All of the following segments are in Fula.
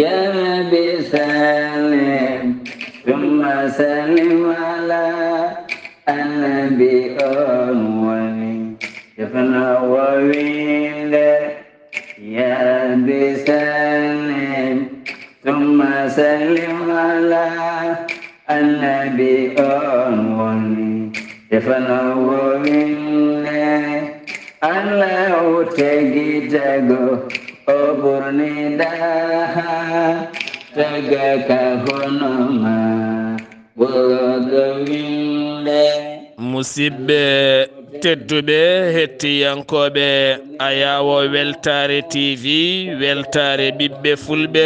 يا نبي سلم ثم سلم على النبي أولي يفنى وويل يا نبي سلم ثم سلم على النبي أولي يفنى وويل Allah tegi jago oburni daha taga kahonoma wogawinde musibbe tedduɓe hettiyankoɓe ayawo weltare tv weltare ɓiɓɓe fulɓe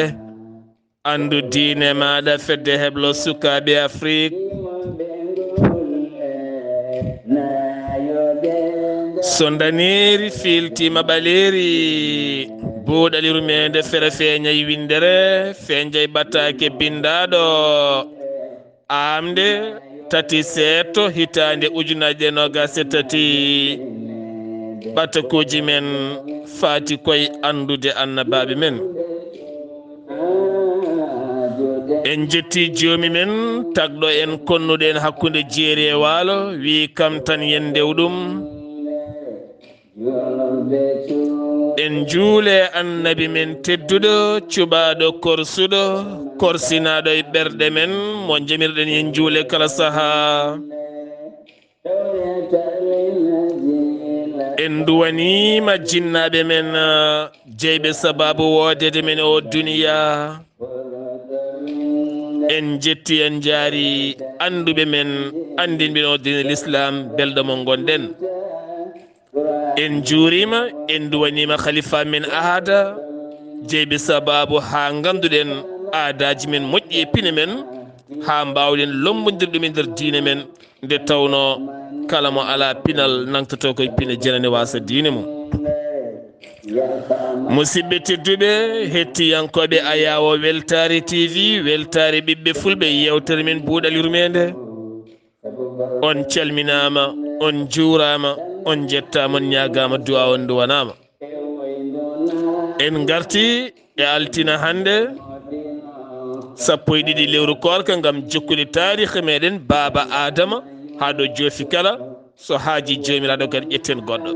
andu diine maɗa fedde heblo sukaɓe afrique sondaniri filtima ɓaleri buuɗaliru mede fere feñayi windere feñjay battake bindaɗo amde tati seeto hitande ujunaje nogase tati ɓatakuji men fati koye andude annabaɓe men en jetti joomi men tagɗo en konnuɗen hakkude jeeri e waalo wi kam tan yen ndewɗum en juule annabi men tedduɗo cuɓaɗo korsuɗo korsinaɗo e ɓerɗe men mo jamirɗen yen juule kala saaha en duwanima jinnaɓe men jeyɓe sababu wodede men o duniya en jetti en jaari anduɓe men andinɓe o dine l'islam belɗo mo gonɗen en juurima en duwanima khalifa men aada jeyɓe sababu ha ganduɗen aadaji men moƴƴi e pine men ha mbawɗen lombodirɗum e nder diine men nde tawno kala mo ala pinal nangtoto koye pine janane wasa diine mum musidɓe tedduɓe hettiyankoɓe ayawo weltare tv weltare ɓiɓɓe fulɓe yewtere men buuɗaliru mende on calminama on juurama on jettama on ñagama duwa on duwanama en garti e altina hande 12 lewru korka gam jokkude tarihe meɗen baba adama ha ɗo joofi kala so haaji jomiraɗo kadi ƴetten goɗɗo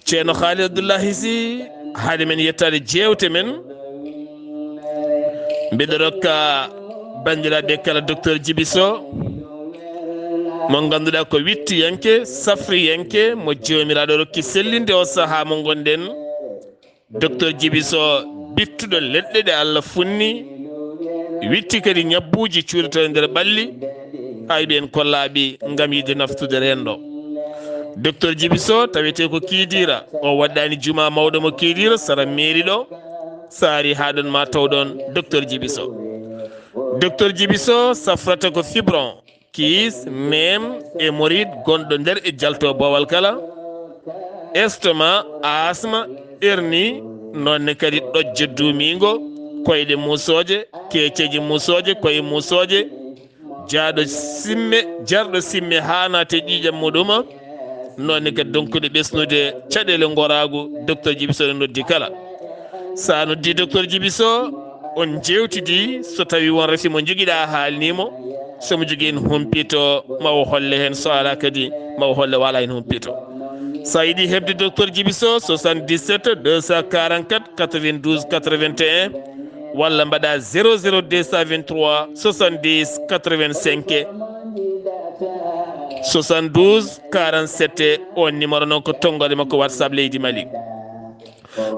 ceerno Khalid Abdoullahi Sy haade men yettade jewte men mbiɗo rokka bandiraɓe kala docteur Djiby Sow mo ganduɗa ko wittiyanke safriyanke mo jomiraɗo rokki sellinde o saaha mo gonɗen docteur Djiby Sow bittuɗo leɗɗe ɗe Allah funni witti kadi ñabbuji cuuɗoto nder ɓalli hayɓe en kollaɓi gam yide naftude rendo docteur Djiby Sow tawete ko kiidira o waɗɗani juma mawɗo mo kiidira sara mairie ɗo saari haɗon ma tawɗon docteur Djiby Sow docteur Djiby Sow safrata ko fibron kiis nem e moride gonɗo nder e jalto bowal kala estomac asma hernie nonne kadi ɗojje duumigo koyɗe musoje keeceji musoje koye musoje jaaɗo simme jarɗo simme hanate ƴiƴam muɗuma nonne kadi donkude ɓesnude caɗele goragu docteur Djiby Sow ne noddi kala sa noddi docteur Djiby Sow on jewtidi so tawi won resi mo joguiɗa haalnimo somo jogui en humpito mawo holle hen so ala kadi mawo holle wala hen humpito sa yiiɗi hebde docteur Djiby Sow 77 244 92 81 walla mbaɗa 00 223 70 85 72 47 on numéro noon ko tonggode makko WhatsApp leydi Mali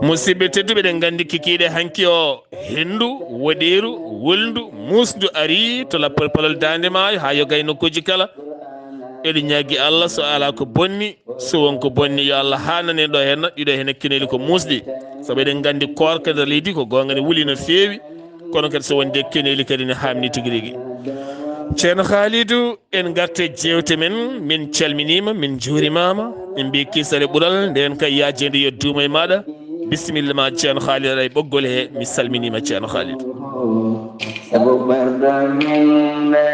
musidɓe tedduɓe ɗen gandi kikiɗe hanki o hendu woɗeru woldu musdu ari to lappol palol dande maayo ha yo gay nokkuji kala eɗi ñagui Allah so ala ko bonni so wonko bonni yo Allah hanane ɗo henna ɗiɗo hen hakkineli ko musɗi saabu eɗen gandi korka nder leydi ko gonga ne wuuli no fewi kono kadi so wonde keneli kadi ne hamni tigui rigui ceerno Khalidou en garte jewte men min calminima min juurimama min mbi kisale ɓuural nden kay yajede yo duuma e maɗa bisimilla ma ceerno Khalidou aɗa e ɓoggol he mi salminima ceerno Khalidou sabu ɓerɗo minɓe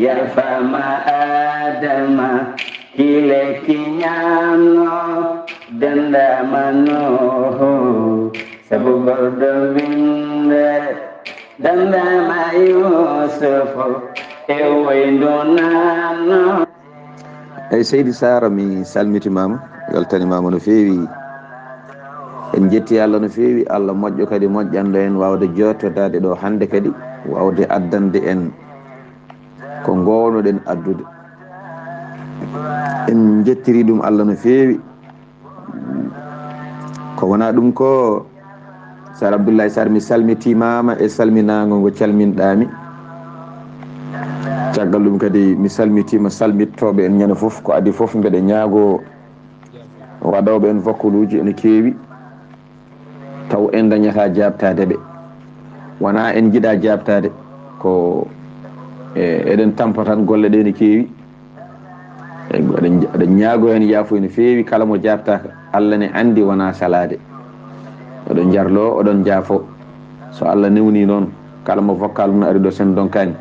yafama adama kile kiñamno dendama noho sabu gordo winde dandama Yusufu e woydunano. eyyi seydi Sara mi salmitimama weltanimama no feewi en jetti Allah no feewi. Allah moƴƴo kadi moƴƴanɗo en wawde jottodade ɗo hande kadi wawde addande en ko gownoɗen addude. En jettiri ɗum Allah no feewi. ko wona ɗum ko Sar Abdoulaye Sarr mi salmitimama e salminago ngo calminɗami. caggal ɗum kadi mi salmitima salmittoɓe en ñande foof ko adi foof mbeɗe ñaago waɗoɓe en vokkuluji ene keewi taw en dañata jabtade ɓe. wona en jiiɗa jabtade ko eɗen tampa tan golle ɗe ne keewi. eɗen ñaago hen yaafo ene feewi kala mo jabtaka Allah ne andi wona salade. oɗon jarlo oɗon jaafo so Allah newni noon kala mo vocal no ari ɗo sen donkani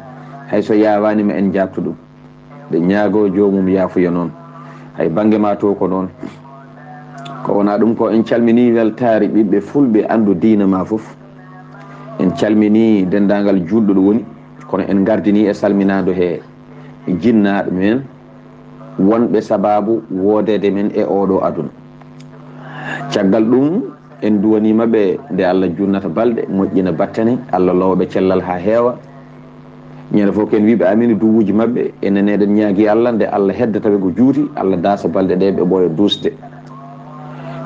hayso yawanima en jabtu ɗum. ɓe ñaago jomum yaafuya noon hay banggue ma to ko noon. ko wona ɗum ko en calmini weltare ɓiɓɓe fulɓe andu diina ma foof. en calmini dendagal julɗo ɗo woni kono en gardini e salminado he jinnaɗo men wonɓe sababu wodede men e oɗo aduna. caggal ɗum en duwanimaɓe nde Allah junnata balɗe moƴƴina battane Allah lowɓe cellal ha heewa. ñande fof ken wiɓe amini duwuji mabɓe enen eɗen ñaagui Allah nde Allah heddataɓe ko juuti Allah daasa balɗe ɗe ɓe ɓooya duusde.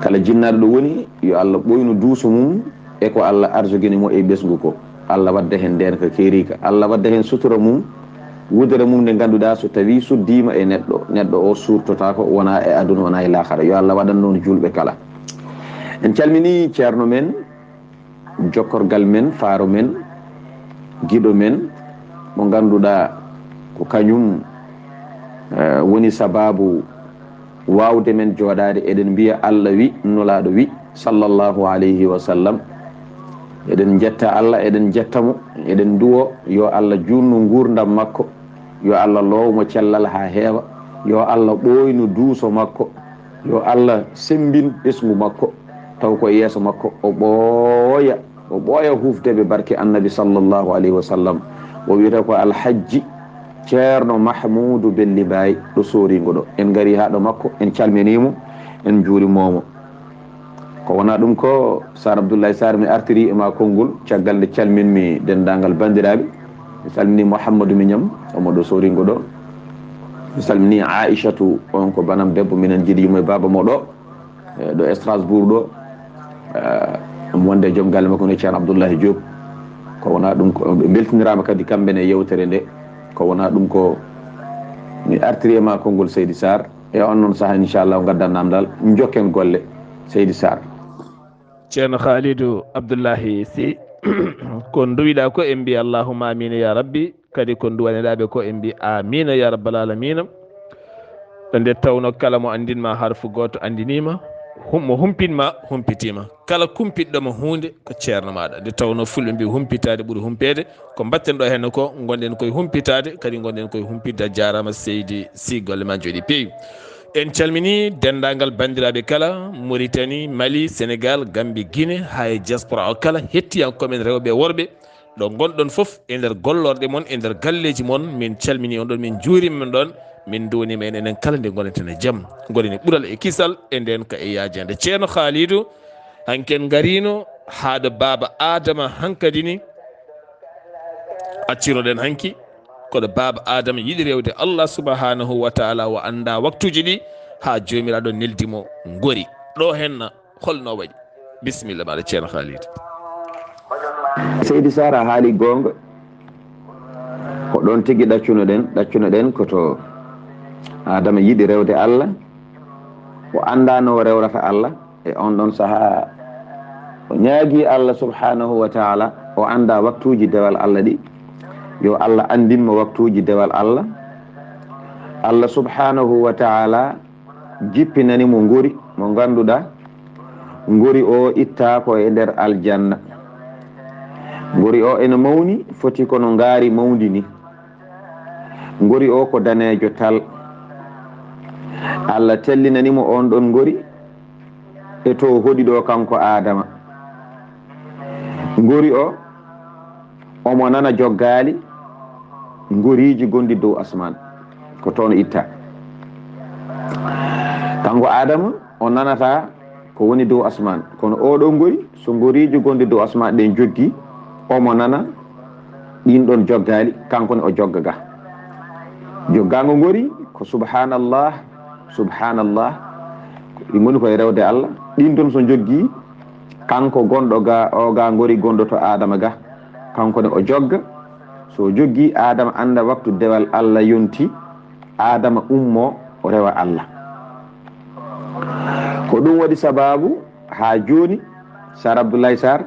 kala jinnaɗo ɗo woni yo Allah ɓoynu duuso mum e ko Allah arjoguini mo e ɓesgu ko. Allah wadda hen nden ko keerika. Allah wadda hen sutura mum wudere mum nde ganduɗa so tawi suddima e neɗɗo o surtota ko wona e aduna wona e lahara. yo Allah waɗan noon julɓe kala. en calmini ceerno men jokkorgal men faaro men giɗo men mo ganduɗa ko kañum woni sababu wawde men jooɗade eɗen mbiya Allah wi nulaɗo wi sallllahu alayhi wa sallam. eɗen jetta Allah eɗen jettamo eɗen duwo yo Allah junnu gurdam makko yo Allah lowmo cellal ha heewa yo Allah ɓoynu duuso makko yo Allah sembin ɓesgu makko taw ko yeeso makko o ɓooya hufdeɓe barke annabi sallllahu alayhi wa sallam. o wiyata ko alhajji ceerno Mahmoudou Belli Baye ɗo sorigo ɗo. en gari ha ɗo makko en calminimo en juurimomo. ko wona ɗum ko Sar Abdoulaye Sarr mi artiri e ma konngol caggal nde calminmi dendagal bandiraɓe. mi salmini Mouhamadou Mignam omo ɗo sorigo ɗo. mi salmini Aïchatou on ko banam debbo minen jiiɗimo e baba mo ɗo ɗo Strasbourg ɗo. wonde joom galle makko no ceerno Abdoulaye Diop. ko wona ɗum ko ɓe beltinirama kadi kamɓe ne yewtere nde. ko wona ɗum ko mi artiri e ma konngol Seydi Sarr e on noon saaha inchallah gaddannam dal jokken golle Seydi Sarr. ceerno Khalidou Abdoullahi Sy ko duwiɗa ko en mbi allahumma amina ya rabbi kadi ko duwaneɗaɓe ko en mbi amina ya rabbal alamina. nde tawno kala mo andinma harfu goto andinima mo humpinma humpitima kala kumpiɗɗoma hunde ko ceerno maɗa. nde tawno fulɓe mbi humpitade ɓuuri humpede ko batten ɗo henna ko gonɗen koye humpitade kadi gonɗen koye humpidde. a jarama Seydi Sy golle ma jooɗi peewi. en calmini dendagal bandiraɓe kala Mauritanie Mali Sénégal Gambie Guinée ha e diaspora o kala hettiyankoɓen rewɓe worɓe ɗo gonɗon foof e nder gollorɗe moon e nder galleji moon min calmini on ɗon min juurima men ɗon min duwanima en enen kala nde goneten e jaam gonene ɓuural e kisal e nden ka e yajede. ceerno Khalidou hanken garino haɗo baba Adama hankadi ni accinoɗen hanki koɗo baba Adama yiɗi rewde Allah subhanahu wa taala o anda waktuji ɗi ha jomiraɗo neldimo gori ɗo henna holno waɗi. bisimilla maɗa ceerno Khalidou. Seydi Sarr a haali gonga ko ɗon tigui ɗaccunoɗen koto Adama yiɗi rewde Allah o andano o rewrata Allah e on ɗon saaha o ñaagui Allah subhanahu wa taala o anda waktuji dewal Allah ɗi yo Allah andinmo waktuji dewal Allah. Allah subhanahu wa taala jippinani mo ngori mo ganduɗa ngori o itta ko e nder aljanna. ngori o ene mawni foti kono ngaari mawdi ni. ngori o ko danejo tal. Allah tellinanimo on ɗon ngori e to hoɗi ɗo kanko Adama ngori o omo nana joggaali ngoriiji gonɗi dow asman ko toon itta kanko adama o nanata ko woni dow asman kono oɗo ngori so ngoriiji gonɗi dow asman ɗen joggi omo nana ɗin ɗon joggaali kankone o jogga ga joggago ngori ko subhanallah subhanallah ɗi ngoni koye rewde Allah ɗin ɗon so joggi kanko gonɗo ga o ga ngori gonɗo to adama ga kankone o jogga so joggi adama anda waktu dewal Allah yonti adama ummo o rewa Allah ko ɗum waɗi sababu ha joni Sar Abdoulaye Sarr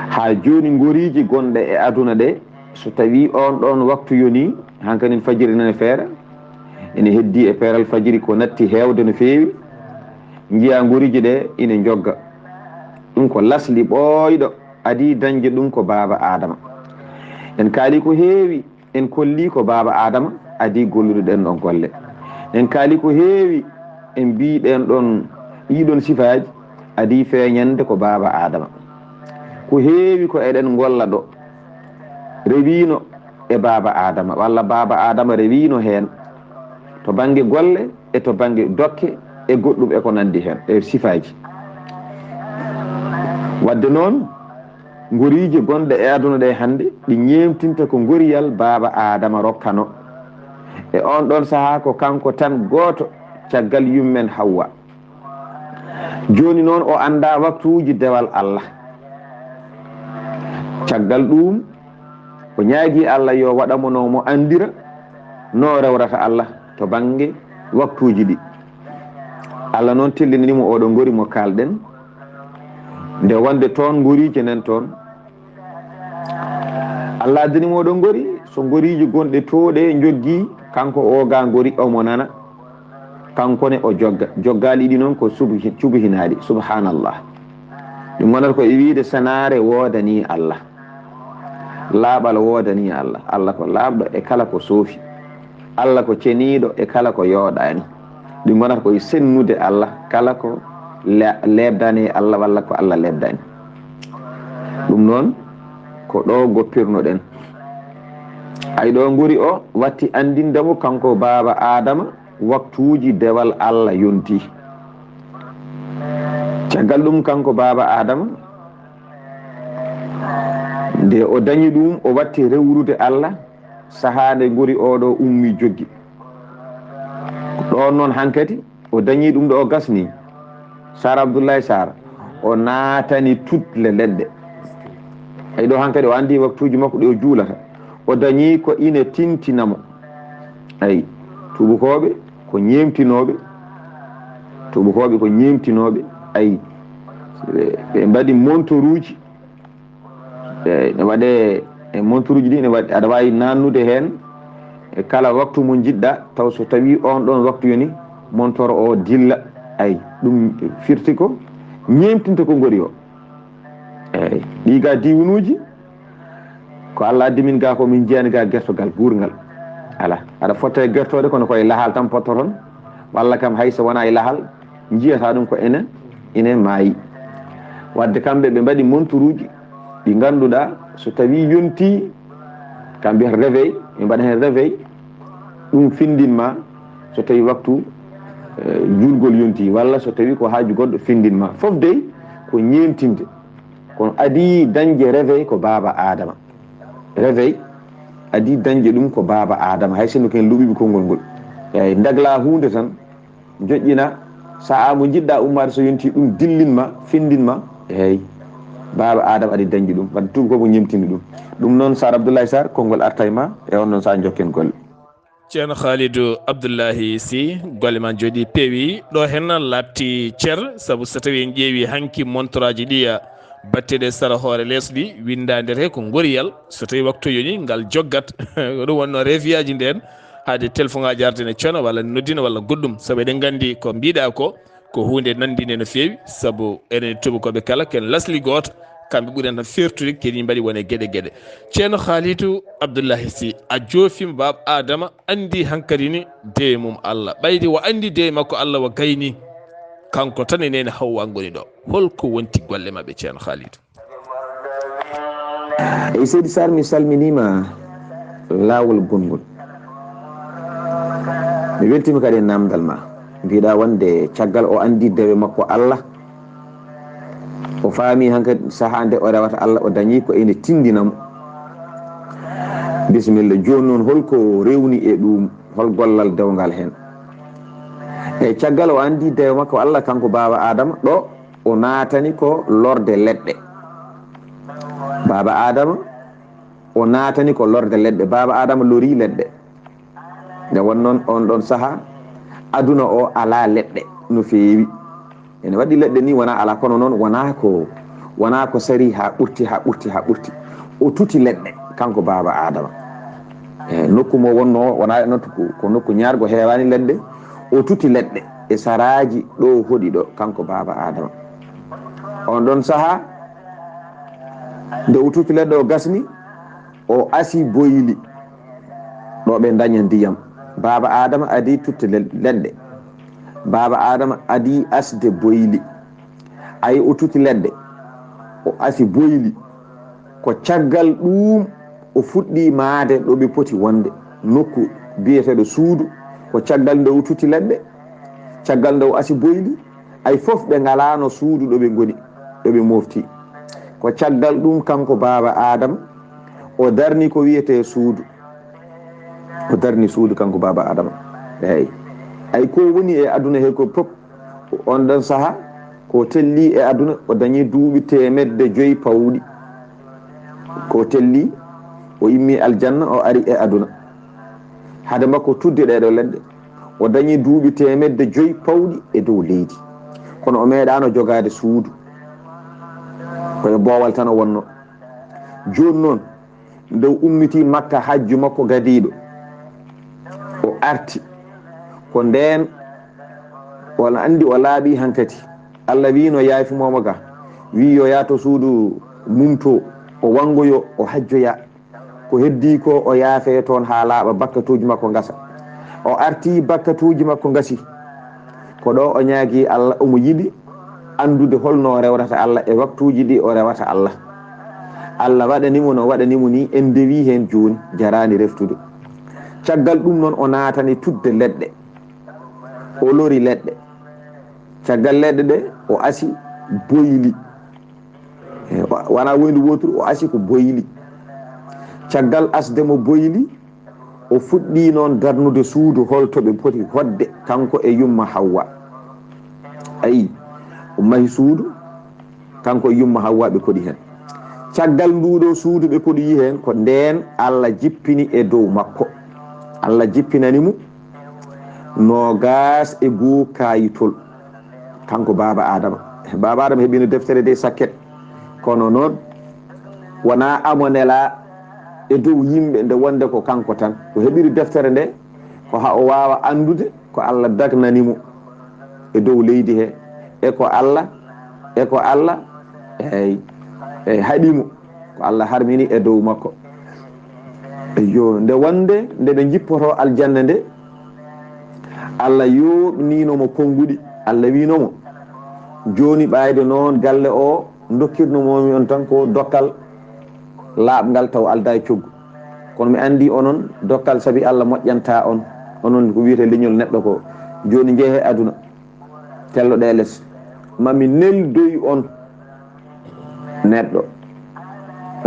ha joni ngoriji gonɗe e aduna ɗe so tawi on ɗon waktu yoni hankanin fajiri nane feere ene heddi e peeral fajiri ko natti hewde no feewi jiya ngoriji ɗe ine jogga ɗum ko lasli ɓooyɗo adi dañde ɗum ko baba adama en kaali ko heewi en kolli ko baba adama adi gollude ɗen ɗon golle en kaali ko heewi en mbiɗen ɗon ɗiɗon sifaji adi feeñande ko baba adama ko heewi ko eɗen golla ɗo rewino e baba adama walla baba adama rewino hen to banggue golle e to banggue dokke e goɗɗum e ko nandi hen e sifaji wadde noon ngoriji gonɗe e aduna ɗe hande ɗi ñemtinta ko ngoriyal baba adama rokkano e on ɗon saaha ko kanko tan goto caggal yummen Hawwa joni noon o anda waktuji dewal Allah caggal ɗum o ñaagui Allah yo waɗamo no mo andira no rewrata Allah to banggue waktuji ɗi Allah noon tellinanimo oɗo ngori mo kalɗen nde wonde toon ngoriji nen toon Allah addanimo oɗo ngori so ngoriji gonɗe toɗe joggi kanko o ga ngori omo nana kankone o jogga joggali ɗi noon ko subhinaɗi subhanallah ɗum wonata ko e wiide sanare wodani Allah laaɓal wodani Allah Allah ko laaɓɗo e kala ko soofi Allah ko ceniɗo e kala ko yooɗani ɗum wonata koye sennude Allah kala ko lebdani Allah walla ko Allah lebdani ɗum noon ko ɗo goppirno ɗen ay ɗo ngori o watti andindemo kanko baba adama waktuji dewal Allah yonti caggal ɗum kanko baba adama nde o dañi ɗum o watti rewrude Allah sahade ngori oɗo ummi joggi ɗon noon hankkadi o dañi ɗum ɗo o gasni Sar Abdoulaye Sarr o naatani tutle leɗɗe ay ɗo hankkadi o andi waktuji makko ɗi o juulata o dañi ko ine tintinamo ayi tubakoɓe ko ñemtinoɓe tubakoɓe ko ñemtinoɓe ayi ɓe mbaɗi montoruji ne waɗe e montoruji ɗi ne waɗi aɗa wawi nannude hen e kala waktu mo jiɗɗa taw so tawi on ɗon waktu yoni montoro o dilla ayi ɗum firti ko ñemtinta ko ngori o eyyi ɗi ga diwunuji ko Allah addi min ga ko min jeyani ga gertogal gurgal ala aɗa fotta e gertode kono koye lahal tan pottoton walla kam hayso wona e lahal jiyata ɗum ko ene maayi wadde kamɓe ɓe mbaɗi montoruji ɗi ganduɗa so tawi yonti kam mbiyata réveil ɓe mbaɗa hen réveil ɗum findinma so tawi waktu julgol yonti walla so tawi ko haaju goɗɗo findinma fof dey ko ñemtinde kono adi dañde réveil ko baba adama réveil adi dañde ɗum ko baba adama hay sinno ken luɓiɓe konngol ngol eyyi dagla hunde tan joƴƴina sa mo jiɗɗa ummade so yonti ɗum dillinma findinma eyyi baba adama adi dañde ɗum wadde tuba koko ñemtinde ɗum noon Sar Abdoulaye Sarr konngol artay ma e on noon sa jokken golle ceerno Khalidou Abdoulaye Sy golle ma jooɗi peewi ɗo hen latti ceer saabu so tawi en ƴeewi hanki montoraji ɗiya batteɗe sara hoore leeso ɗi windadete ko goriyal so tawi waktu yoni ngal joggat ɗum wonno refiyaji nden haade téléphone ngaji arde ne cona walla noddina walla goɗɗum saabu eɗen gandi ko mbiɗa ko hunde nandine no feewi saabu enen tubakoɓe kala ken lasli goto kamɓe ɓuuri tan fertude kedi mbaɗi wone gueɗe gueɗe ceerno Khalidou Abdoulaye Sy a joofima baba adama andi hankkadi ni dewe mum Allah ɓayde wo andi dewe makko Allah wo gayni kanko tan e nene Hawwa goni ɗo holko wonti golle mabɓe ceerno Khalidou e seydi sar mi salminima lawol gongol mi weltima kadi namdal ma mbiɗa wonde caggal o andi dewe makko Allah o faami hankadi sahande o rewata Allah o dañi ko ene tindinamo bisimilla joni noon holko rewni e ɗum hol gollal dewgal hen e caggal o andi dewe makko Allah kanko baba Adama ɗo o natani ko lorde leɗɗe baba Adama o natani ko lorde leɗɗe baba Adama lori leɗɗe nde wonnoon on ɗon saaha aduna o ala leɗɗe no feewi ene waɗi leɗɗe ni wona ala kono noon wona ko sari ha ɓurti o tuti leɗɗe kanko baba Adama e nokku mo wonno wona nottu ko nokku ñaargo heewani leɗɗe o tuti leɗɗe e saraji ɗo hoɗi ɗo kanko baba Adama on ɗon saaha nde o tuti leɗɗe o gasni o asi boyli ɗo ɓe daña ndiyam baba Adama adi tutte leɗɗe baba Adama adi asde boyli ayi o tuti leɗɗe o asi boyli ko caggal ɗum o fuɗɗi maade ɗo ɓe poti wonde nokku biyeteɗo suudu ko caggal nde o tuti leɗɗe caggal nde o asi boyli ay fof ɓe ngalano suudu ɗo ɓe goni ɗo ɓe mofti ko caggal ɗum kanko baba Adama o darni ko wiyete suudu o darni suudu kanko baba Adama eyyi ay ko woni e aduna he ko pop on ɗon saaha ko telli e aduna o dañi duuɓi 105 pawɗi ko telli o immi aljanna o ari e aduna hade makko tudde ɗeɗo leɗɗe o dañi duuɓi 105 pawɗi e dow leydi kono o meeɗano jogade suudu koye boowal tan o wonno joni noon nde ummiti Makka hajju makko gadiɗo o arti ko nden wala andi o laaɓi hankati Allah wi no yaafimomo ga wi yo yaato suudu mumto o wangoyo o hajjoya ko heddi ko o yaafe toon ha laaɓa bakkatuji makko gasa o arti bakkatuji makko gasi ko ɗo o ñaagui Allah omo yiɗi andude holno o rewrata Allah e waktuji ɗi o rewata Allah Allah waɗanimo no waɗanimo ni en dewi hen joni jarani reftude caggal ɗum noon o natani tudde leɗɗe o lori leɗɗe caggal leɗɗe ɗe o asi boyli wona woydu woturu o asi ko boyli caggal asdemo boyli o fuɗɗi noon darnude suudu holtoɓe poti hodde kanko e yumma Hawwa ayi o mahi suudu kanko e yumma Hawwa ɓe koɗi hen caggal nduɗo suudu ɓe koɗi yi hen ko nden Allah jippini e dow makko Allah jippinanimo 21 kayitol kanko baba Adama heɓino deftere de sakket kono noon wona amonela e dow yimɓe nde wonde ko kanko tan o heɓiri deftere nde ko ha o wawa andude ko Allah dagnanimo e dow leydi he e ko Allah haɗimo ko Allah harmini e dow makko yo nde wonde nde ɓe jippoto aljanna nde Allah yoɓninomo konguɗi Allah winomo joni ɓayde noon galle o dokkirnomomi on tan ko dokkal laaɓngal taw alda e coggu kono mi andi onon dokkal saabi Allah moƴƴanta on onon ko wiyete leñol neɗɗo ko joni jeehe aduna telloɗe less mami neldoy on neɗɗo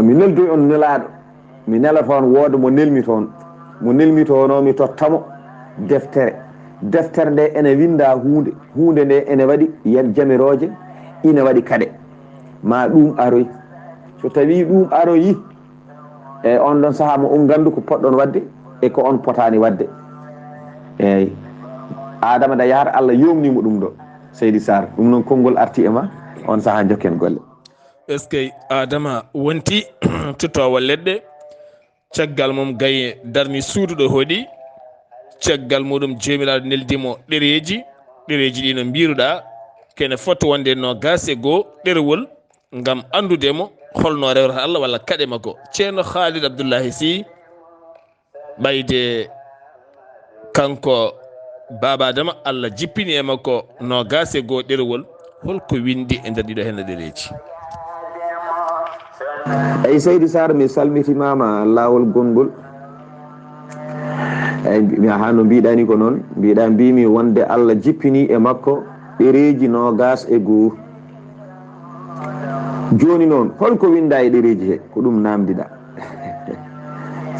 mi neldoy on nelaɗo mi nela toon wooda mo nelmi toon mi tottamo deftere nde ene winda hunde nde ene waɗi yen jamiroje ine waɗi kade ma ɗum aroy so tawi ɗum aroyi e on ɗon saaha mo on gandu ko poɗɗon wadde e ko on potani wadde eyyi Adama da yahata Allah yomnimo ɗum ɗo Seydi Sar ɗum noon konngol arti e ma on saaha jokken golle est ce que Adama wonti tuttowo leɗɗe caggal mum gaye darni suuduɗo hoɗi caggal muɗum jomiraɗo neldimo ɗereji ɗi no mbiruɗa kene foti wonde 21 ɗerewol ngam andudemo holno rewrata Allah walla kaɗe makko ceerno Khalid Abdoullahi Sy ɓayde kanko baba Adama Allah jippini e makko 21 ɗerewol holko windi e nder ɗiɗo hen ɗereji ay Seydou Sarr mi salmitimama lawol gongol mi ha no mbiɗani ko noon mbiɗa mbimi wonde Allah jippini e makko ɗereji nogas e goo joni noon holko winda e ɗereji he ko ɗum namdiɗa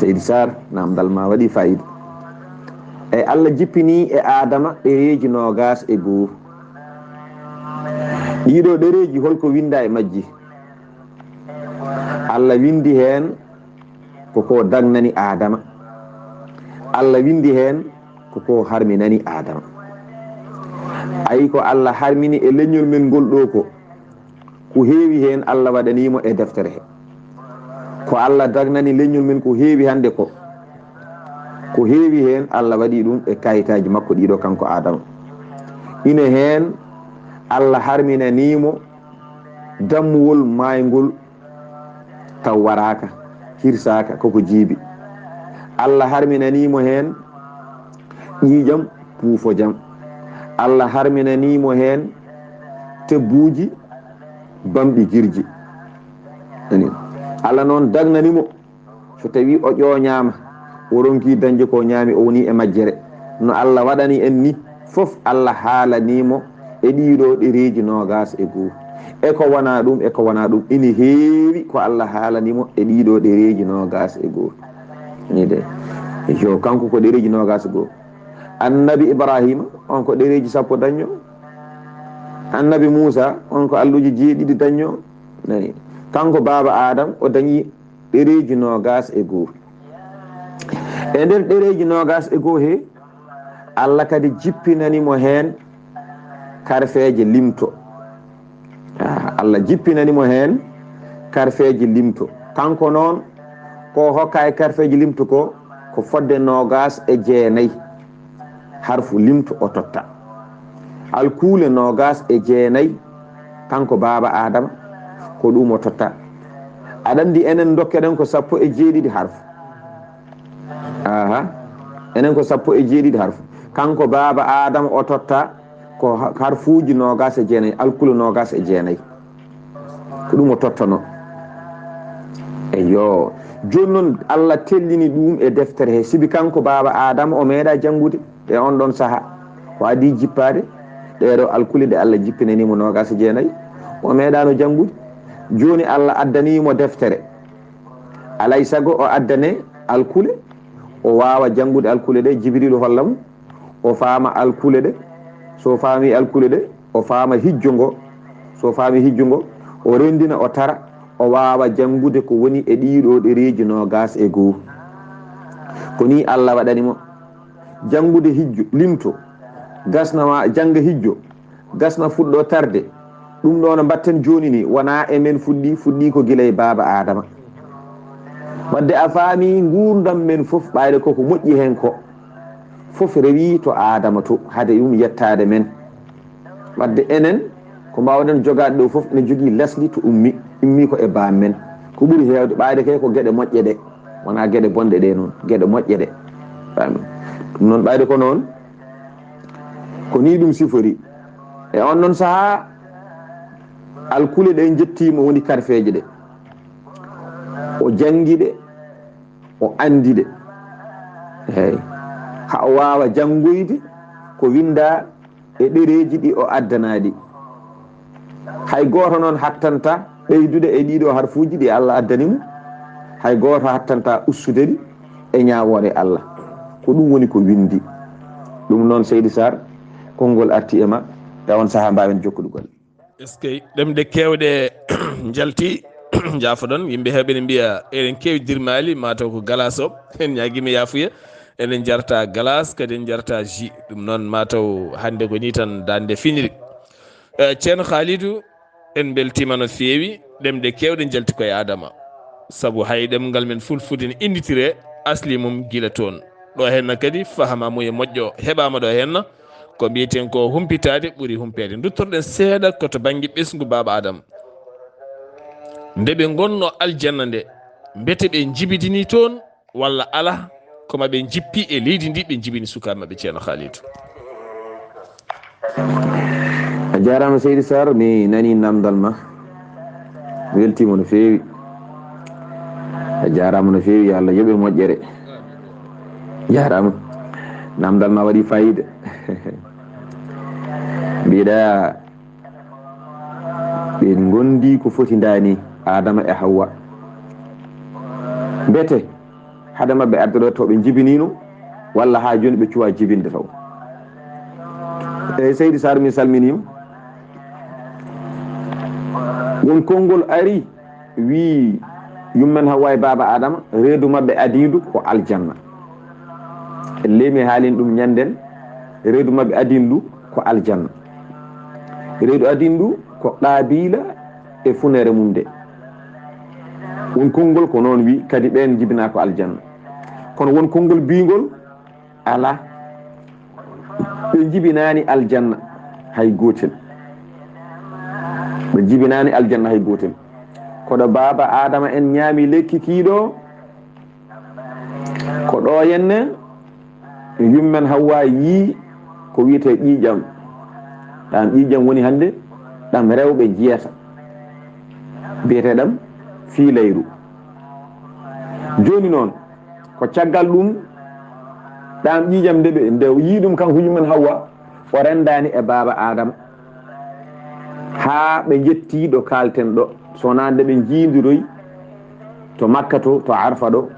Seydou Sarr namdal ma waɗi fayida e Allah jippini e Adama ɗereji nogas e goo ɗiɗo ɗereji holko winda e majji Allah windi hen koko dagnani Adama Allah windi hen koko harminani Adama ayi ko Allah harmini e leñol men ngol ɗo ko heewi hen Allah waɗanimo e deftere he ko Allah dagnani leñol men ko heewi hande ko heewi hen Allah waɗi ɗum e kayitaji makko ɗiɗo kanko Adama ine hen Allah harminanimo dammuwol maygol taw waraka hirsaka koko jiibi Allah harminanimo hen ƴiƴam puufo jam Allah harminanimo hen tebbuji bamɗi jirji Allah noon dagnanimo so tawi o ƴoñama o ronki dañde ko ñaami o woni e majjere no Allah waɗani en ni fof Allah haalanimo e ɗiɗo ɗereji nogas e goo e ko wona ɗum ina heewi ko Allah haalanimo e ɗiɗo ɗereji nogas e goo ni de yo kanko ko ɗereji nogas e goo annabi Ibrahima on ko ɗereji 10 dañño annabi Moussa on ko alluji 7 dañño nani kanko baba Adam o dañi ɗereji nogas e goo e nder ɗereji nogas e goo he Allah kadi jippinanimo hen karfeje limto Allah jippinanimo hen karfeje limto kanko noon ko hokka e karfeje limto ko fodde nogas e jeenayi harfu limto o totta alkuule nogas e jeenayi kanko baba Adama ko ɗum o totta aɗa andi enen dokkeɗen ko 17 harfu enen ko 17 harfu kanko baba Adama o totta ko harfuji nogas e jeenayi alkuule nogas e jeenayi ko ɗum o tottano eyo joni noon Allah tellini ɗum e deftere he sibi kanko baba Adama o meeɗa janngude e on ɗon saaha o adi jippade ɗeɗo alkule ɗe Allah jippinanimo nogas e jeenayi o meeɗano janngude joni Allah addanimo deftere alay sago o addane alkule o wawa janngude alkule ɗe Jibril hollamo o faama alkule ɗe so faami alkule ɗe o faama hijjo ngo so faami hijjo ngo o rendina o tara o wawa janngude ko woni e ɗiɗo ɗereji nogas e goo ko ni Allah waɗanimo janngude hijjo limto gasnama jangga hijjo gasna fuɗɗo tarde ɗum ɗo no mbatten joni ni wona emen fuɗɗi ko guila e baba Adama wadde a faami gurdam men fof ɓayde koko moƴƴi hen ko fof rewi to Adama to hade yum yettade men wadde enen ko mbawɗen jogade ɗo fof ne jogui lesdi to ummi ko e bam men ko ɓuuri hewde ɓayde kay ko gueɗe moƴƴe ɗe wona gueɗe bonɗe ɗe noon gueɗe moƴƴe ɗe ɗum noon ɓayde ko noon ko ni ɗum sifori e on noon saaha alkule ɗe jettimo woni karfeje ɗe o jangiɗe o andiɗe eyyi ha o wawa janngoyde ko winda e ɗereji ɗi o addanaɗi hay goto noon hattanta ɓeydude e ɗiɗo harfuji ɗi Allah addanimo hay goto hattanta ussude ɗi e ñawore Allah ko ɗum woni ko windi ɗum noon Seydou Sarr konngol arti e ma e on saaha mbawen jokkudugol est ce que ɗemde kewɗe jalti jafoɗon yimɓe heɓene mbiya eɗen kewdirmali mataw ko galas o en ñaguima yafuya enen jarta galas kadi en jarta ji ɗum noon mataw hande ko ni tan dande finiri ceerno Khalidou en beltima no fewi ɗemde kewɗe jalti koye Adama saabu hay ɗemgal men fulfulde ne inditire asli mum guila toon ɗo henna kadi fahamamu e moƴƴo heɓama ɗo henna ko mbiyeten ko humpitade ɓuuri humpede duttorɗen seeɗa koto banggue ɓesgu baba Adama nde ɓe gonno aljanna nde mbete ɓe jibidini toon walla ala koma ɓe jippi e leydi ndi ɓe jibini sukaɓe mabɓe ceerno Khalidou a jarama Seydou Sarr mi nani namdal ma mi weltima no fewi jarama no feewi, Allah yoɓe moƴƴere. Jarama, namdal ma waɗi fayida. mbiɗa ɓe gondi ko foti dani Adama e Hawwa, bete hade mabɓe arde ɗo to ɓe jibinino walla ha joni ɓe cuwa jibinde taw. Eyyi Seydi Sar mi salminima. Won konngol ari wi yummen Hawwa e baba Adama reedu mabɓe adidu ko aljanna. Lemi haalin ɗum ñanden, reedu mabɓe adindu ko aljanna. Reedu adindu ko Qabila e funere mum de. Won konngol ko noon wi kadi ɓen jibina ko aljanna. Kono won konngol bingol ala, ɓe jibinani aljanna hay gotel. Ɓe jibinani aljanna hay gotel. Koɗo baba Adama en ñaami lekki kiiɗo ko ɗo henne yummen Hawwa yi ko wiyete ƴiƴam. Ɗam ƴiƴam woni hande ɗam rewɓe jiyata, biyeteɗam fiilayru. Joni noon ko caggal ɗum ɗam ƴiƴam nde yi ɗum kanko yummen Hawwa o rendani e baba Adama ha ɓe jetti ɗo kalten ɗo. Sona nde ɓe jiidiroy to Makka to Arfa ɗo,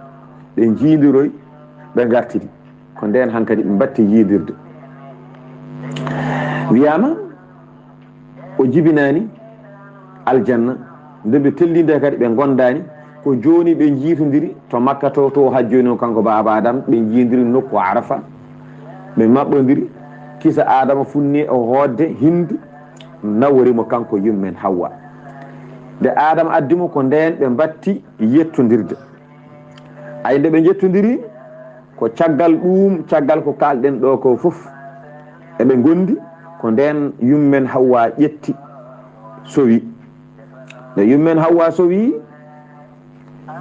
ɓe jiidiroy ɓe gartiri ko nden hankadi ɓe batti yiidirde. Wiyama o jibinani aljanna nde ɓe tellide kadi ɓe gondani ko joni ɓe jiitodiri to Makka to hajjoyno kanko baba Adama ɓe jiidiri nokku Arafa ɓe maɓɓodiri kisa Adama funni o hoodde hindu nawrimo kanko yummen Hawwa. Nde Adama addimo ko nden ɓe batti yettodirde. Ay nde ɓe jettodiri ko caggal ɗum, caggal ko kalɗen ɗo ko fof eɓe gondi ko nden yummen Hawwa ƴetti sowi. Nde yummen Hawwa sowi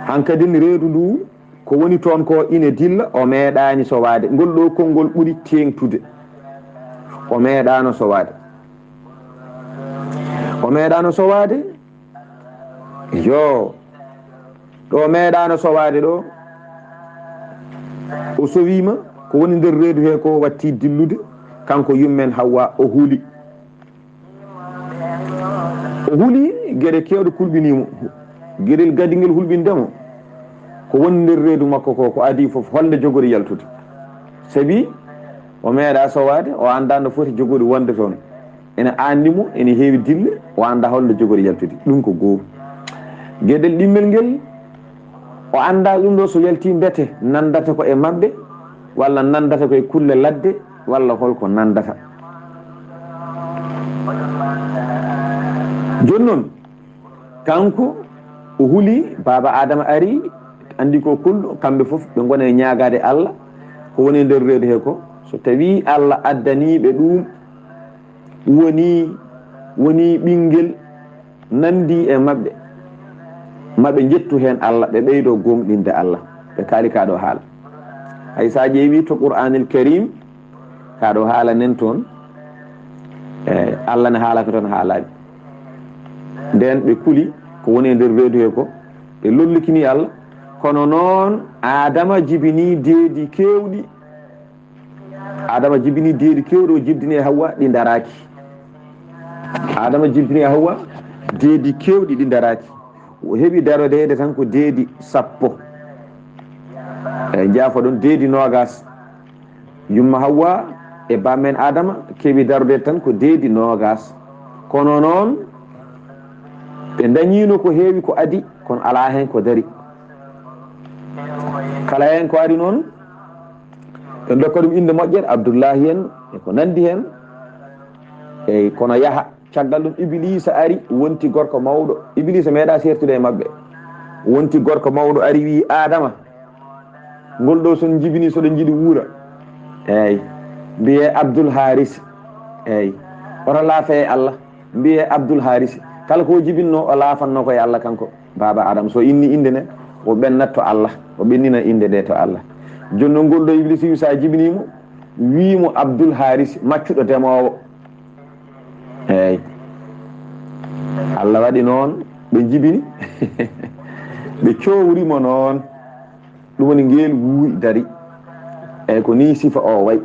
hankadin reedu ndu ko woni toon ko ine dilla o meeɗani sowade. Ngol ɗo konngol ɓuri tengtude, o meeɗano sowade. O meeɗano sowade, yo ɗo meeɗano sowade ɗo o sowima ko woni nder reedu he ko watti dillude kanko yummen Hawwa o huuli. O huuli gueɗe kewɗe kulɓinimo, gueɗel gadiguel hulɓindemo ko woni nder reedu makko ko adi foof holde jogori yaltude. Sabi o meeɗa sowade, o anda no foti jogori wonde toon, ene andimo ene heewi dille, o anda holde jogori yaltude. Ɗum ko goho. Gueɗel ɗimmel ngel o anda ɗum ɗo so yalti mbete nandata ko e mabɓe walla nandata koye kulle ladde walla holko nandata. Joni noon kanko o huuli, baba Adama ari andi ko kulɗo kamɓe foof ɓe gone ñagade Allah ko woni nder reedu he ko. So tawi Allah addaniɓe ɗum woni ɓinguel nandi e mabɓe, maɓe jettu hen Allah, ɓe ɓeydo gomɗinde Allah. Ɓe kaali kaɗo haala hay sa ƴeewi to Qur'anil Karim kaɗo haala nen toon Allah ne haalaka toon haalaɓe. Nden ɓe kuli ko woni nder reedu he ko, ɓe lollikini Allah. Kono noon Adama jibini deedi kewɗi, Adama jibini deedi kewɗi o jibdini e Hawwa ɗi daraki. Adama jibdini e Hawwa deedi kewɗi ɗi daraki. O heɓi darodede tan ko deedi 10 e jaafa ɗon deedi 20. Yumma Hawwa e bammen Adama keɓi darodede tan ko deedi 20. Kono noon ɓe dañino ko heewi ko adi, kono ala hen ko dari. Kala hen ko ari noon ɓe dokka ɗum inde moƴƴere Abdoullahi en e ko nandi hen. Eyyi kono yaaha caggal ɗum Iblisa ari, wonti gorko mawɗo. Iblisa meeɗa sertude e mabɓe. Wonti gorko mawɗo ari wi Adama, ngol ɗo son jibini soɗo jiiɗi wuura, eyyi mbiye Abdoul Haris, eyyi oto laafe e Allah, mbiye Abdoul Haris. Kala ko jibinno o laafanno koye Allah kanko baba Adama. So inni inde ne o ɓennat to Allah, o ɓennina inde nde to Allah. Joni noon ngol ɗo Iblisa wi sa jibinimo wimo Abdoul Haris maccuɗo demowo. Eyyi Allah waɗi noon ɓe jibini ɓe cowrimo noon ɗum woni ngeel wuuyi dari eyyi ko ni sifa o wayi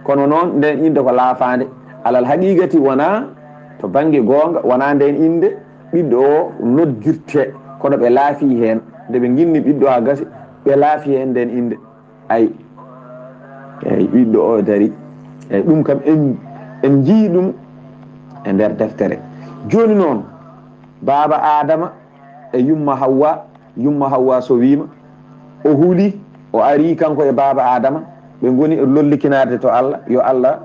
kono noon nden inde ko laafande alal haqiqati wona to banggue gonga wona nden inde ɓiɗɗo o noddirte kono ɓe laafi hen nde ɓe ginni ɓiɗɗo ha gasi ɓe laafi hen nden inde ayi eyyi ɓiɗɗo o dari eyyi ɗum kam en jii ɗum e nder deftere joni noon baba adama e yumma hawwa so wima o huuli o ari kanko e baba adama ɓe goni e lollikinade to Allah yo Allah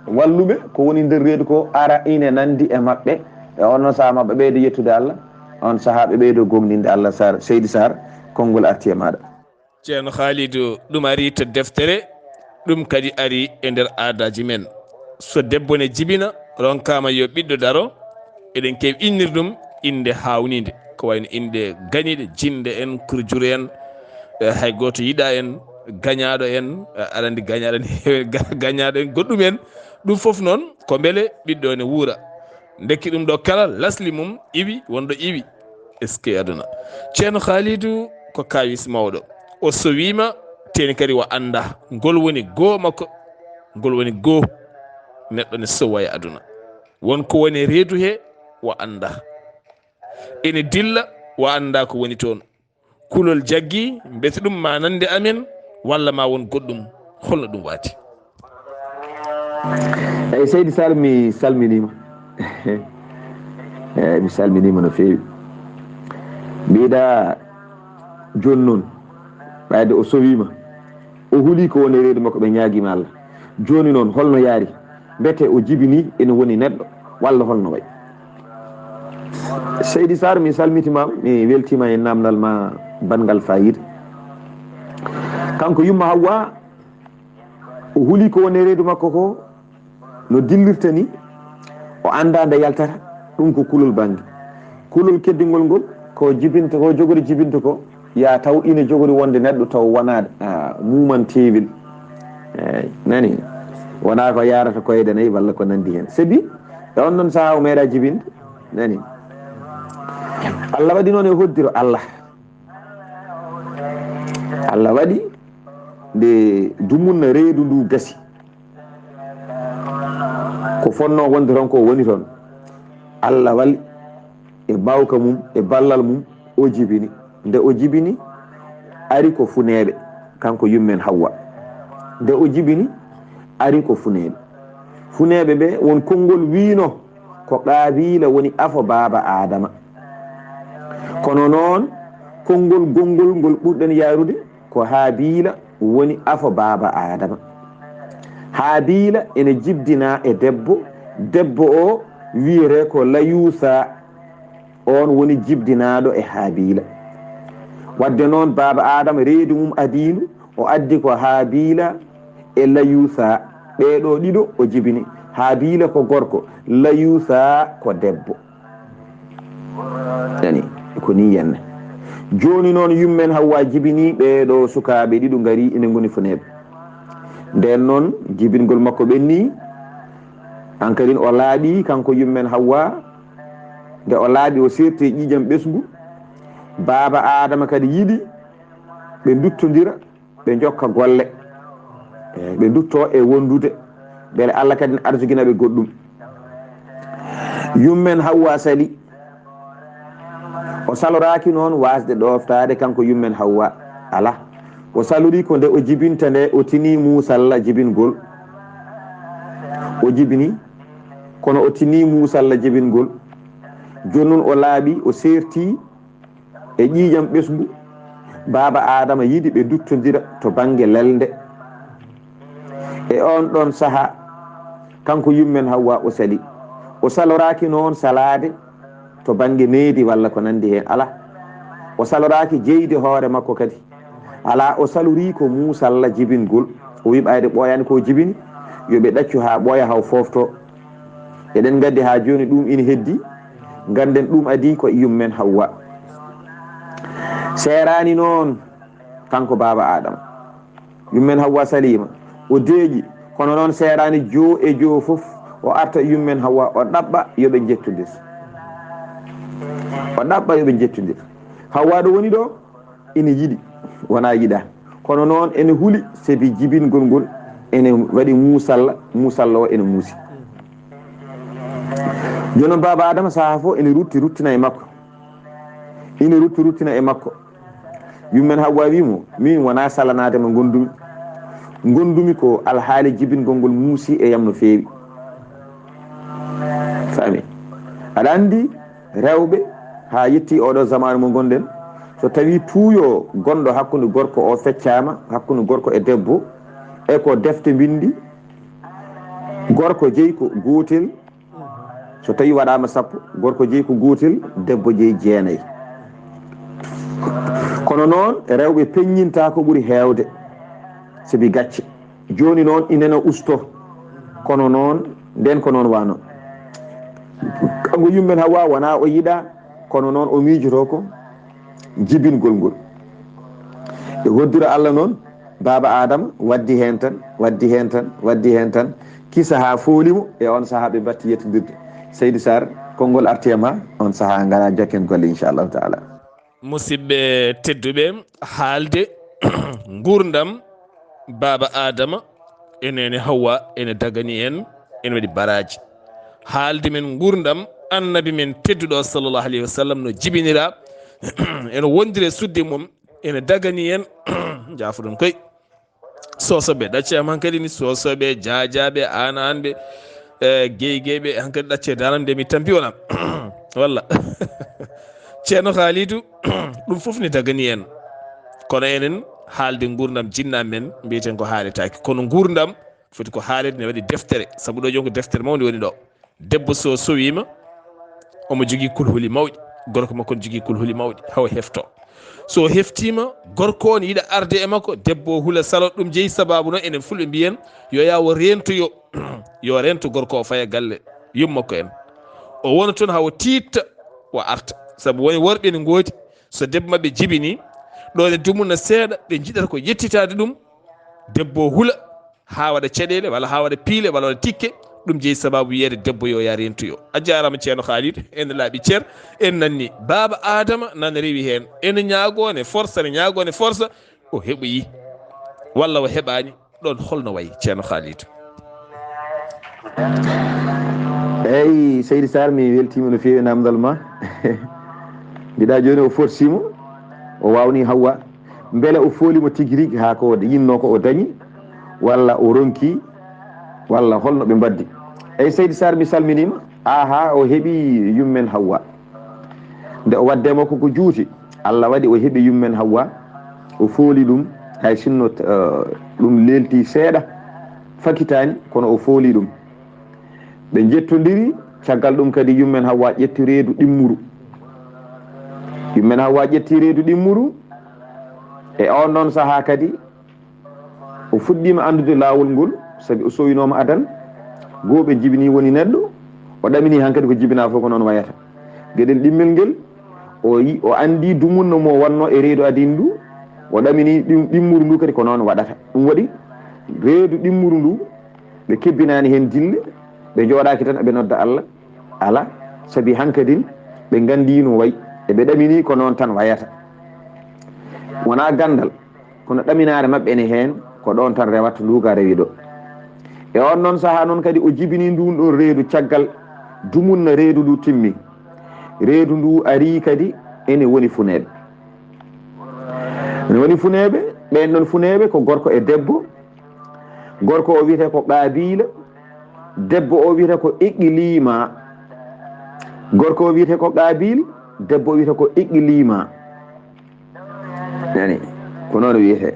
walluɓe ko woni nder reedu ko ara ine nandi e mabɓe e onnon saaha mabɓe ɓeydo yettude Allah on saaha ɓe ɓeydo gomninde Allah sar Seydi Sar konngol arti e maɗa. ceerno Khalidou ɗum ari to deftere ɗum kadi ari e nder aadaji men so debbo ne jibina ronkama yo ɓiɗɗo daro eɗen kewi innir ɗum inde hawnide ko wayno inde gañiɗe jinde en kurjure en hay goto yiɗa en gañaɗo en aɗa andi gañaɗo gañaɗo en goɗɗum en ɗum foof noon ko beele ɓiɗɗo ne wuura dekki ɗum ɗo kala lasli mum iwi wonɗo iwi est ce que aduna ceerno Khalidou ko kawis mawɗo o sowima teni kadi wa anda ngol woni goo makko ngol woni goo neɗɗo ne sowa e aduna wonko woni reedu he wa anda ene dilla wa anda ko woni toon kulol jaggi mbete ɗum ma nande amen walla ma won goɗɗum holno ɗum waati. eyyi Seydi Sall mi salminima eyyi mi salminima no fewi mbiɗa joni noon ɓayde o sowima o huuli ko woni reedu makko ɓe ñaguima Allah joni noon holno yaari mbete o jibini ene woni neɗɗo walla holno wayi. Seydi Sar mi salmitimama mi weltima e namdal ma bangal fayida kanko yumma Hawwa o huuli ko woni reedu makko ko no dillirta ni o anda nde yaltata ɗum ko kulol bangue kulol keddingol ngol ko jibinta ko jogori jibinta ko ya taw ine jogori wonde neɗɗo taw wona mumantewil eyyi nani wona ko yarata koyɗe nayyi walla ko nandi hen saabi e on ɗon saaha o meeɗa jibinde nani Allah waɗi noon e hoddiro Allah waɗi nde dumunna reedu ndu gasi ko fonno wonde toon ko woni toon Allah walli e bawka mum e ballal mum o jibini nde o jibini ari ko funeɓe kanko yummen Hawwa nde o jibini ari ko funeɓe ɓe won konngol wiino ko Qaabila woni afo baba Adama kono noon konngol gongol ngol ɓurɗen yarude ko Haabila woni afo baba Adama. Haabila ene jibdina e debbo o wiyete ko Layusa on woni jibdinaɗo e Haabila wadde noon baba Adama reedu mum adinu o addi ko Haabila e Layusa ɓeɗo ɗiɗo o jibini Haabila ko gorko Layusa ko debbo yani ko ni yenne joni noon yummen Hawwa jibini ɓeɗo sukaɓe ɗiɗo gari ene goni funeɓe nden noon jibingol makko ɓenni hankkadin o laaɓi kanko yummen Hawwa nde o laaɓi o serti ƴiƴam ɓesgu baba Adama kadi yiɗi ɓe duttodira ɓe jokka golle ɓe dutto e wondude beele Allah kadi arsuginaɓe goɗɗum yummen Hawwa sali o saloraki noon wasde ɗoftade kanko yummen Hawwa ala o salori ko nde o jibinta nde o tini musalla jibingol o jibini kono o tini musalla jibingol joni noon o laaɓi o serti e ƴiƴam ɓesgu baba Adama yiɗi ɓe duttodira to banggue lelde e on ɗon saaha kanko yummen Hawwa o sali o saloraki noon salade to banggue needi walla ko nandi hen ala o saloraki jeyde hoore makko kadi ala o salori ko musalla jibingol o wi ɓayde ɓooyani ko jibini yoɓe ɗaccu ha ɓooya haw fofto eɗen gandi ha joni ɗum ina heddi ganden ɗum adi ko yummen Hawwa serani noon kanko baba Adama yummen Hawwa salima o deeƴi kono noon serani jo e jo foof o arta yummen Hawwa o ɗaɓɓa yoɓe jettodir Hawwa ɗo woni ɗo ene yiɗi wona yiɗa kono noon ene huuli sabi jibingol ngol ene waɗi musalla o ene muusi joni noon baba adama saaha fof ene ruttina e makko ine ruttina e makko yummen Hawwa wimo min wona salanadema gondumi ko alhaali jibingol ngol muusi e yam no feewi fami aɗa andi rewɓe ha yetti oɗo zamanu mo gonɗen so tawi tuuyo gonɗo hakkude gorko o feccama hakkude gorko e debbo e ko defte bindi gorko jeeyi ko gotel so tawi waɗama 10 gorko jeeyi ko gotel debbo jeeyi 9 kono noon rewɓe peññinta ko ɓuuri heewde sabi gacce joni noon inena usto kono noon nden ko noon wano kanko yummen Hawwa wona o yiɗa kono noon o miijoto ko jibingol ngol e hoddira Allah noon baba adama waddi hen tan kisa ha foolimo e on saaha ɓe batti yettodirde Seydou Sarr konngol artema on saaha ngara jakken golle inchallahu taala musidɓe tedduɓe haalde gurdam baba adama enene Hawwa ene dagani en ene waɗi baraji haalde men gurdam annabi men tedduɗo sallllahu alayhi wa sallam no jibinira ene wondire sudde mum ene dagani en jafoɗon koy sosoɓe ɗaccema hankkadi ni sosoɓe jajaɓe ananɓe gueygueɓe hankkadi ɗacce danande mi tampi wona walla ceerno Halidou ɗum foof ne dagani en kono enen haalde gurdam jinnam men mbiyeten ko haaletake kono gurdam foti ko haalede ne waɗi deftere saabu ɗo jonko deftere mawde woni ɗo debbo so sowima omo jogui kulhuli mawɗi gorko makko ne jogui kulhuli mawɗi hawa hefto so heftima gorko o ne yiiɗa arde e makko debbo huula salot ɗum jeeyi sababu noon enen fulɓe mbiyen yo yawo rentoyo yo rento gorko o faya galle yummakko en o wona toon hawo titta o arta saabu woni worɓe ne goodi so debbo mabɓe jibini ɗo ne dumuna seeɗa ɓe jiɗata ko yettitade ɗum debbo huula ha waɗa caɗele walla ha waɗa piile walla waɗa tikke ɗum jeeyi sababu wiyede debbo yo ya rentoyo a jarama ceerno Halidou ene laaɓi ceer en nanni baba adama nana rewi hen ene ñagone force ene ñagone force o heɓoyi walla o heɓani ɗon holno wayi ceerno Halidou eyyi Seydou Sarr mi weltima no fewi namdal ma mbiɗa joni o forcimo o wawni Hawwa beele o folimo tigui rigui ha ko yinno ko o dañi walla o ronki walla holno ɓe mbaddi eyyi Seydou Sarr mi salminima aha o heeɓi yummen Hawwa nde o waddema koko juuti Allah waɗi o heeɓi yummen Hawwa o fooli ɗum hay sinno ɗum lelti seeɗa fakitani kono o fooli ɗum ɓe jettodiri caggal ɗum kadi yummen Hawwa ƴetti reedu ɗimmuru yummen Hawwa ƴetti reedu ɗimmuru e on noon saaha kadi o fuɗɗima andude lawol ngol saabi o sowinoma adan gooɓe jibini woni neɗɗo o ɗamini hankkadi ko jibina fof ko noon wayata gueɗel ɗimmel ngel o andi dumunno mo wonno e reedu adin ndu o ɗamini ɗimmuru ndu kadi ko noon waɗata ɗum waɗi reedu ɗimmuru ndu ɓe kebbinani hen dille ɓe jooɗaki tan eɓe nodda Allah ala saabi hankkadin ɓe gandino wayi eɓe ɗamini ko noon tan wayata wona gandal kono ɗaminare mabɓe ene hen ko ɗon tan rewata nduga rewi ɗo e on noon saaha noon kadi o jibini ndun ɗon reedu caggal dumunna reedu ndu timmi reedu ndu ari kadi ene woni funeɓe ene woni funeɓe ɓen ɗon funeɓe ko gorko e debbo gorko o wiyete ko Qabila debbo o wiyete ko Iqlima gorko o wiyete ko Qabil debbo o wiyete ko Iqlima nani ko noon wiyete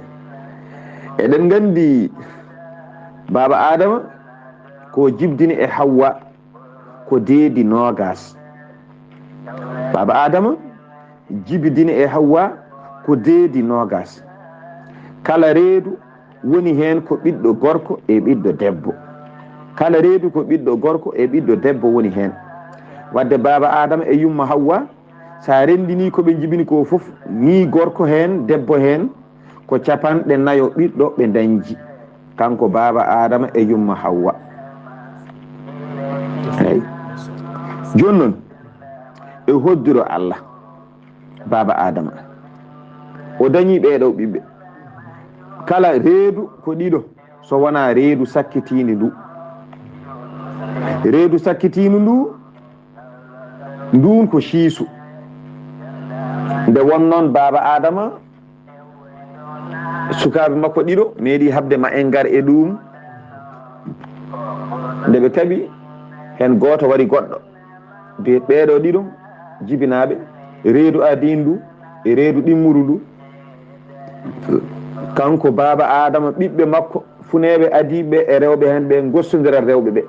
eɗen gandi baba adama ko jibdini e Hawwa ko deedi nogas baba adama jibidini e Hawwa ko deedi nogas kala reedu woni hen ko ɓiɗɗo gorko e ɓiɗɗo debbo kala reedu ko ɓiɗɗo gorko e ɓiɗɗo debbo woni hen wadde baba adama e yumma Hawwa sa rendini ko ɓe jibini ko foof ni gorko hen debbo hen ko capanɗe nayo ɓiɗɗo ɓe dañji kanko baba adama e yumma Hawwa eyyi joni noon e hoddiro Allah baba adama o dañi ɓeeɗo ɓiɓɓe kala reedu ko ɗiɗo so wona reedu sakkitindi ndu reedu sakkitindu ndu ndun ko siisu nde wonnoon baba adama sukaɓe makko ɗiɗo meeɗi habde ma en gar e ɗum nde ɓe kaɓi hen goto wari goɗɗo de ɓeeɗo ɗiɗo jibinaɓe reedu adin ndu e reedu ɗimmuru ndu kanko baba adama ɓiɓɓe makko funeɓe adiɓe e rewɓe hen ɓe gossodira rewɓe ɓe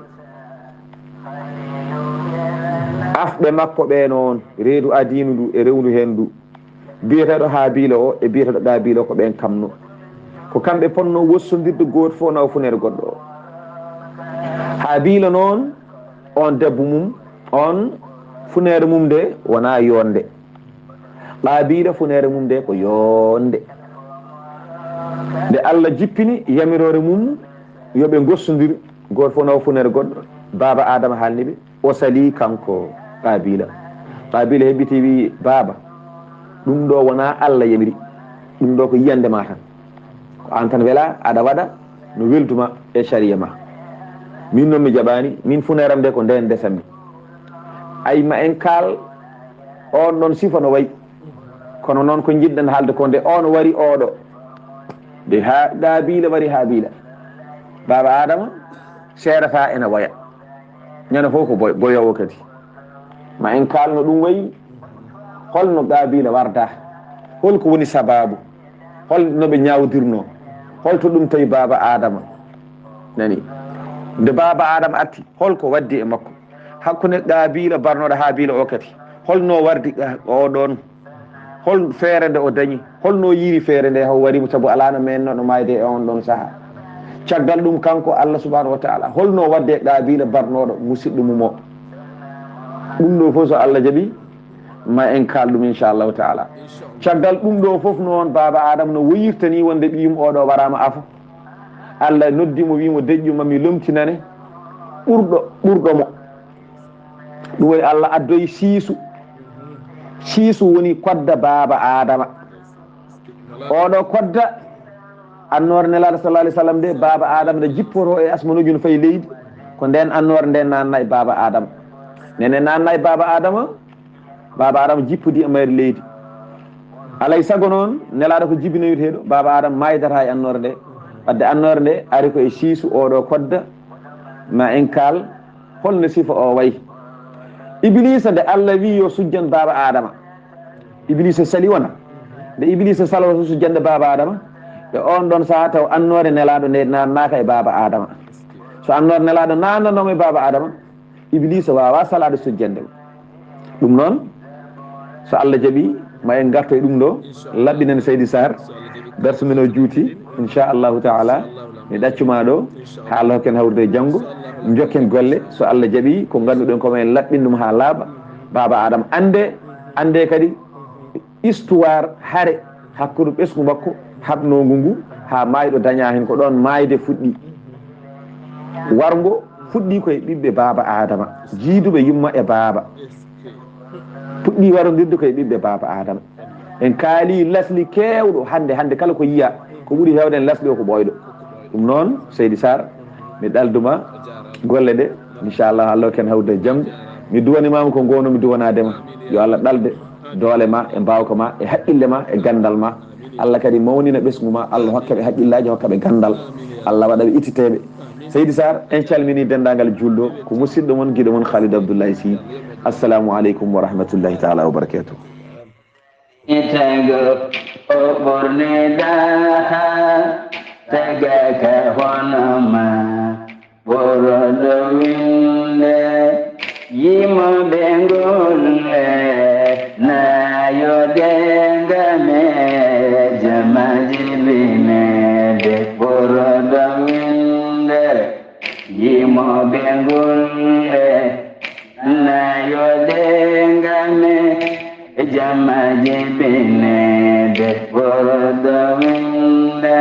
afɓe makko ɓe noon reedu adinu ndu e rewndu hen ndu biyeteɗo haabila o e biyeteɗo ɗabila o ko ɓen kamno ko kamɓe ponno wossodirde goto fof nawa funere goɗɗo o haabila noon on debbo mum on funere mum nde wona yonde ɗabila funere mum nde ko yonde nde Allah jippini yamirore mum yoɓe gossodir goto fof nawa funere goɗɗo baba adama haalniɓe o sali kanko qabila heɓɓiti wi baba ɗum ɗo wona Allah yamiri ɗum ɗo ko yiyande ma tan ko an tan wela aɗa waɗa no welduma e sharia ma min noon mi jaɓani min funeram nde ko nden desanmi ay ma en kaal on ɗon sifa no wayi kono noon ko jiɗɗen haalde ko nde on wari oɗo de ha ɗabila wari haabila baba adama seedata ene waya ñande fof ko boyowo kadi ma en kalno ɗum wayi holno ɗabila warda holko woni sababu holno ɓe ñawdirno holto ɗum tawi baba adama nani nde baba adama arti holko waddi e makko hakkude ɗabila barnoɗo haabila o kadi holno wardi oɗon hol feere nde o dañi holno yiri feere nde haw warimo saabu alano mennoɗo mayde e on ɗon saaha caggal ɗum kanko Allah subhanahu wa taala holno wadde ɗabila barnoɗo musidɗo mum o ɗum ɗo fof so Allah jaaɓi ma en kal ɗum inchallahu taala caggal ɗum ɗo fof noon baba adama no woyirtani wonde ɓiyum oɗo warama afo Allah noddimo wimo deƴƴuma mi lomtinane ɓurɗomo ɗum woni Allah addoyi siisu woni kodda baba adama oɗo kodda annore nelaɗo sallallah alih w sallam de baba adama nde jippoto e asmanuji no fayi leydi ko nden annore nde nanna e baba adama nene nanna e baba adama jippodi e mayre leydi alay saago noon nelaɗo ko jibinoyteɗo baba adama maydata e annore nde wadde annore nde ari ko e siisu oɗo kodda ma en kaal holno sifa o wayi iblisa nde Allah wi yo sujjan baba adama iblisa sali wona nde iblisa salo so sujjande baba adama e on ɗon saaha taw annore nelaɗo nde nannaka e baba adama so annore nelaɗo nannanoma e baba adama iblisa wawa salade sujjande ɗum noon so Allah jaaɓi ma en garto e ɗum ɗo laɓɓinen Seydi Sar darsu men o juuti inchallahu taala mi ɗaccuma ɗo ha Allah hokken hawrude janggo jokken golle so Allah jaaɓi ko ganduɗen komin laɓɓin ɗum ha laaɓa baba adama ande kadi histoire haare hakkude ɓesgu makko habnogu ngu ha mayɗo daña hen ko ɗon mayde fuɗɗi wargo fuɗɗi koye ɓiɓɓe baba adama jiiduɓe yumma e baba puɗɗi warodirde koye ɓiɓɓe baba adama en kaali lasli kewɗo hande kala ko yiya ko ɓuuri hewde en lasli o ko ɓoyɗo ɗum noon Seydi Sar mi ɗalduma golle ɗe inchallah Allah ken hawde janggo mi duwanimama ko gonumi duwanadema yo Allah ɗalde doole ma e mbawka ma e haqqille ma e gandal ma Allah kadi mawnina ɓesgu ma Allah hokkaɓe haqqillaji hokkaɓe gandal Allah waɗaɓe ittiteɓe Seydi Sar en calmini dendagal julɗo ko musidɗo moon guiɗo moon Khalidou Abdoulaye Sy assalamu aleykum wa rahmatullahi taala wa barakatuh tagaka honama borodo winde yimo bengolle na yodengame jamajibine de borodo winde yimo bengolle na yodengame jamajibine de borodo winde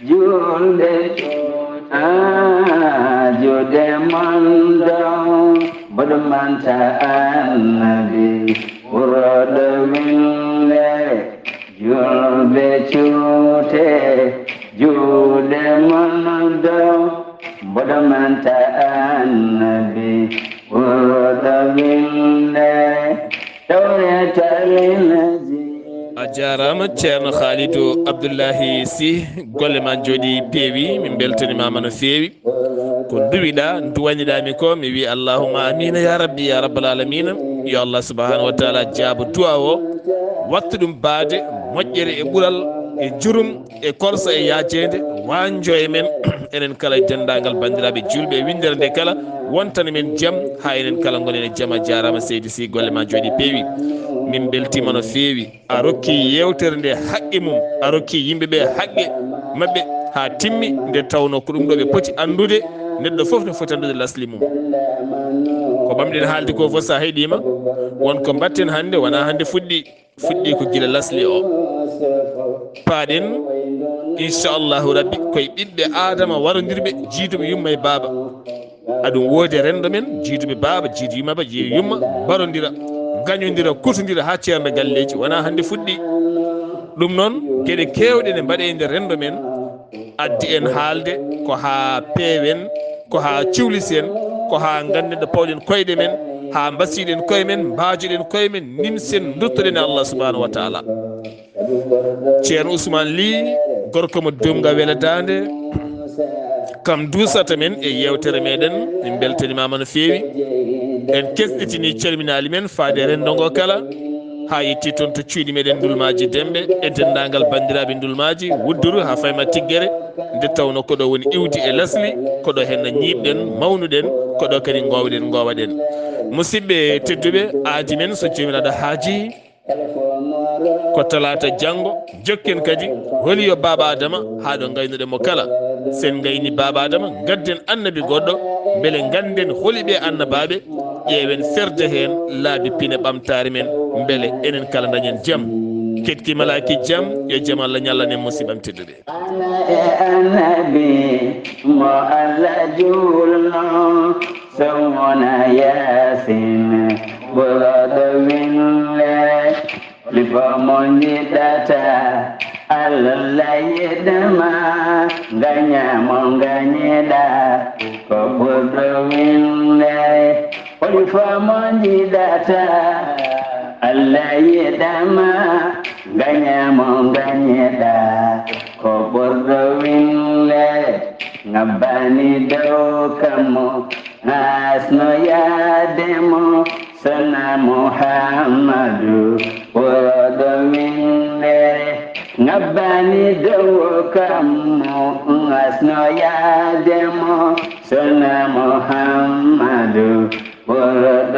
julde jude mando bodmanta annabi borodo winde julɓe cuute juuɗe mondo mboɗo manta annabi ɓurɗo winde tawretalinaji. a jarama ceerno Khalidou Abdoullahi Sy golle ma jooɗi peewi min beltanimama no feewi ko duwiɗa duwañiɗami ko mi wi allahumma amina ya rabbi ya rabbal alamina yo Allah subhanahu wa taala jaabo duwa o watta ɗum baade moƴƴere e ɓuural e jurum e korsa e yaajede wanjo e men enen kala e dendagal bandiraɓe julɓe e windere nde kala wontani men jaam ha enen kala gonen e jaam. A jarama seydi Sy golle ma jooɗi peewi min beltima no feewi a rokki yewtere nde haqqe mum a rokki yimɓeɓe haqqe mabɓe ha timmi nde tawno ko ɗum ɗo ɓe poti andude neɗɗo foof ne foti andude lasli mum ko ɓamɗen haalde ko fof sa heeɗima wonko mbatten hannde wona hannde fuɗɗi ko gila lasli o paaɗen inchallahu rabbi koye ɓiɓɓe adama warodirɓe jiiduɓe yumma e baaba aɗum woodi rendo men jiiduɓe baaba jiidu yummaba jiidu yumma barodira gañodira kutodira ha ceerno galleji wona hannde fuɗɗi ɗum noon gueɗe kewɗe ne mbaɗe nder rendo men addi en haalde ko ha peewen ko ha ciwlisen ko ha ganden ɗo pawɗen koyɗe men ha mbasiɗen koye men mbajoɗen koye men nimsen duttoɗen e Allah subhanahu wa taala. ceerno Ousmane Ly gorko mo dumga weladande kam dusata men e yewtere meɗen min beltanimama no feewi en kesɗitini calminali men faade rendo ngo kala ha yetti toon to cuuɗi meɗen ndulmaji demɓe e dendagal bandiraɓe ndulmaji wudduru ha fayma tiggere nde tawno koɗo woni iwdi e lasli koɗo henno ñiɓɗen mawnuɗen koɗo kadi gowɗen gowaɗen musidɓe tedduɓe aadi men so jomiraɗo haaji ko talata janggo jokken kadi holi yo baba adama ha ɗo gaynuɗen mo kala sen gayni baba adama gadden annabi goɗɗo beele ganden holiɓe annabaɓe ƴeewen ferde hen laabi pine ɓamtare men beele enen kala dañen jaam ketki malaki jaam yo jaam Allah ñallanen musibam tedduɓe ana e annabi mo Allah julno sowona yasin ɓuroɗo wille lipo mo jiɗata Allah yiɗma gañamo gañiɗa ko ɓurɗo wille lipo mo jiɗata Allah yiɗama gañamo gañiɗa ko ɓurɗo wille ngabbani dow kammo hasno yaademo sana Muhammadu ɓurɗo wille ngabbani dow kammo hasno yaademo sana Muhammadu